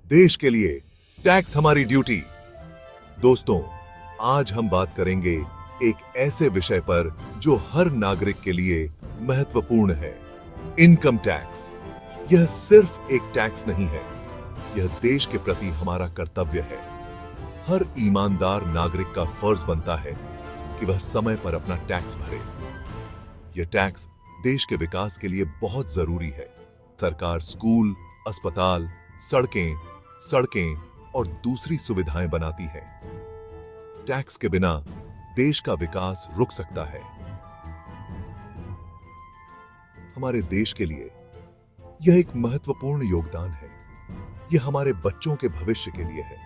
देश के लिए टैक्स हमारी ड्यूटी। दोस्तों, आज हम बात करेंगे एक ऐसे विषय पर जो हर नागरिक के लिए महत्वपूर्ण है, इनकम टैक्स। यह सिर्फ एक टैक्स नहीं है, यह देश के प्रति हमारा कर्तव्य है। हर ईमानदार नागरिक का फर्ज बनता है कि वह समय पर अपना टैक्स भरे। यह टैक्स देश के विकास के लिए बहुत जरूरी है। सरकार स्कूल, अस्पताल, सड़कें और दूसरी सुविधाएं बनाती है। टैक्स के बिना देश का विकास रुक सकता है। हमारे देश के लिए यह एक महत्वपूर्ण योगदान है। यह हमारे बच्चों के भविष्य के लिए है।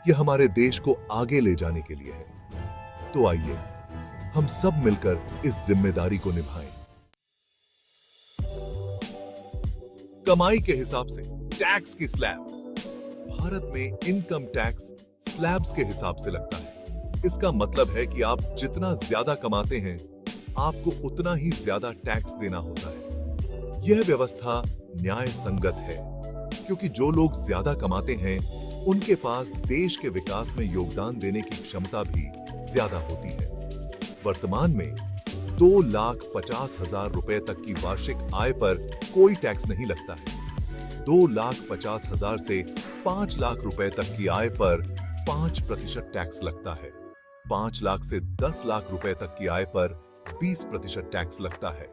यह हमारे देश को आगे ले जाने के लिए है। तो आइए हम सब मिलकर इस जिम्मेदारी को निभाएं। कमाई के हिसाब से टैक्स की स्लैब। भारत में इनकम टैक्स स्लैब्स के हिसाब से लगता है। इसका मतलब है कि आप जितना ज्यादा कमाते हैं, आपको उतना ही ज्यादा टैक्स देना होता है। यह व्यवस्था न्याय संगत है, क्योंकि जो लोग ज्यादा कमाते हैं, उनके पास देश के विकास में योगदान देने की क्षमता भी ज्यादा होती है। वर्तमान में 2,50,000 रुपए तक की वार्षिक आय पर कोई टैक्स नहीं लगता है। 2,50,000 से 5 लाख रुपए तक की आय पर 5% टैक्स लगता है। 5 लाख से 10 लाख रुपए तक की आय पर 20% टैक्स लगता है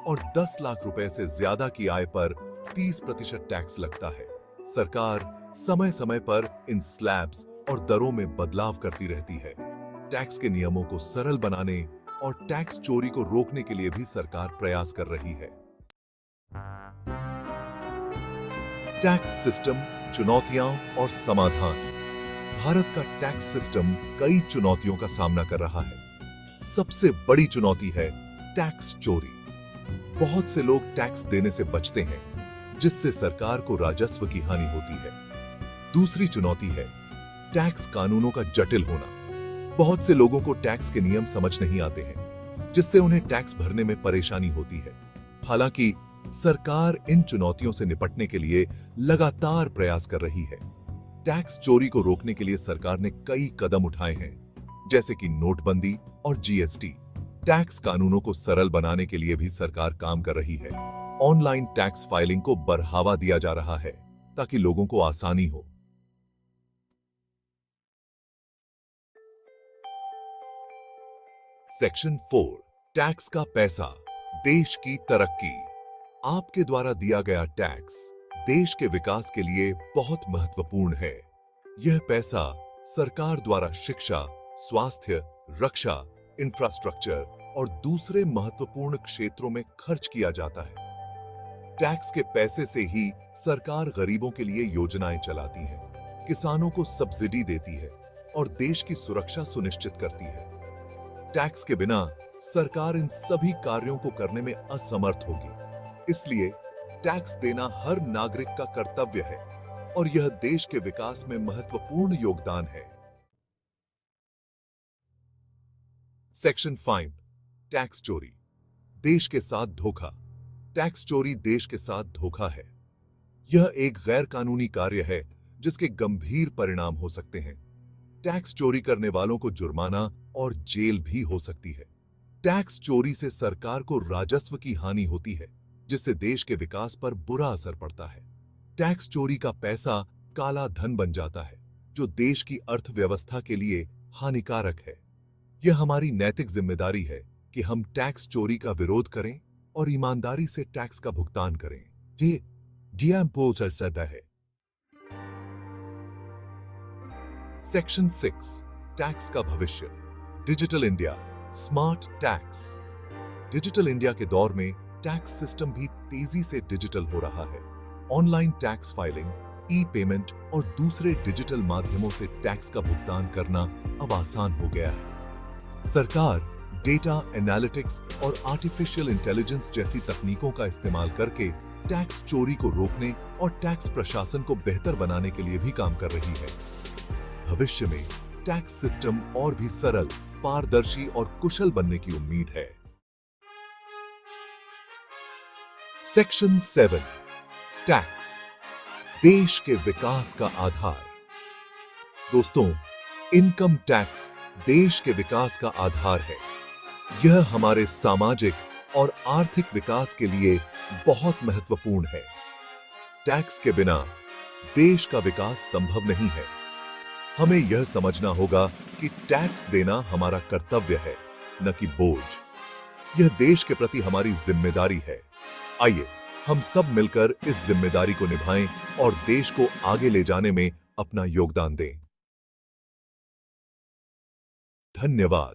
और 10 लाख रुपए से ज्यादा की आय पर 30% टैक्स लगता है। सरकार समय समय पर इन स्लैब्स और दरों में बदलाव करती रहती है। टैक्स के नियमों को सरल बनाने और टैक्स चोरी को रोकने के लिए भी सरकार प्रयास कर रही है। टैक्स सिस्टम, चुनौतियां और समाधान। भारत का टैक्स सिस्टम कई चुनौतियों का सामना कर रहा है। सबसे बड़ी चुनौती है टैक्स चोरी। बहुत से लोग टैक्स देने से बचते हैं, जिससे सरकार को राजस्व की हानि होती है। दूसरी चुनौती है टैक्स कानूनों का जटिल होना। बहुत से लोगों को टैक्स के नियम समझ नहीं आते हैं, जिससे उन्हें टैक्स भरने में परेशानी होती है। हालांकि सरकार इन चुनौतियों से निपटने के लिए लगातार प्रयास कर रही है। टैक्स चोरी को रोकने के लिए सरकार ने कई कदम उठाए हैं, जैसे कि नोटबंदी और जीएसटी। टैक्स कानूनों को सरल बनाने के लिए भी सरकार काम कर रही है। ऑनलाइन टैक्स फाइलिंग को बढ़ावा दिया जा रहा है, ताकि लोगों को आसानी हो। सेक्शन 4, टैक्स का पैसा, देश की तरक्की। आपके द्वारा दिया गया टैक्स देश के विकास के लिए बहुत महत्वपूर्ण है। यह पैसा सरकार द्वारा शिक्षा, स्वास्थ्य, रक्षा, इंफ्रास्ट्रक्चर और दूसरे महत्वपूर्ण क्षेत्रों में खर्च किया जाता है। टैक्स के पैसे से ही सरकार गरीबों के लिए योजनाएं चलाती है, किसानों को सब्सिडी देती है और देश की सुरक्षा सुनिश्चित करती है। टैक्स के बिना सरकार इन सभी कार्यों को करने में असमर्थ होगी। इसलिए टैक्स देना हर नागरिक का कर्तव्य है और यह देश के विकास में महत्वपूर्ण योगदान है। सेक्शन 5, टैक्स चोरी, देश के साथ धोखा। टैक्स चोरी देश के साथ धोखा है। यह एक गैर कानूनी कार्य है जिसके गंभीर परिणाम हो सकते हैं। टैक्स चोरी करने वालों को जुर्माना और जेल भी हो सकती है। टैक्स चोरी से सरकार को राजस्व की हानि होती है, जिससे देश के विकास पर बुरा असर पड़ता है। टैक्स चोरी का पैसा काला धन बन जाता है, जो देश की अर्थव्यवस्था के लिए हानिकारक है। यह हमारी नैतिक जिम्मेदारी है कि हम टैक्स चोरी का विरोध करें और ईमानदारी से टैक्स का भुगतान करें। है। सेक्शन 6, टैक्स का भविष्य, digital India, smart tax. Digital India के दौर में टैक्स सिस्टम भी तेजी से डिजिटल हो रहा है। ऑनलाइन टैक्स फाइलिंग, ई पेमेंट और दूसरे डिजिटल माध्यमों से टैक्स का भुगतान करना अब आसान हो गया है। सरकार डेटा एनालिटिक्स और आर्टिफिशियल इंटेलिजेंस जैसी तकनीकों का इस्तेमाल करके टैक्स चोरी को रोकने और टैक्स प्रशासन को बेहतर बनाने के लिए भी काम कर रही है। भविष्य में टैक्स सिस्टम और भी सरल, पारदर्शी और कुशल बनने की उम्मीद है। सेक्शन 7, टैक्स, देश के विकास का आधार। दोस्तों, इनकम टैक्स देश के विकास का आधार है। यह हमारे सामाजिक और आर्थिक विकास के लिए बहुत महत्वपूर्ण है। टैक्स के बिना देश का विकास संभव नहीं है। हमें यह समझना होगा कि टैक्स देना हमारा कर्तव्य है, न कि बोझ। यह देश के प्रति हमारी जिम्मेदारी है। आइए हम सब मिलकर इस जिम्मेदारी को निभाएं और देश को आगे ले जाने में अपना योगदान दें। धन्यवाद।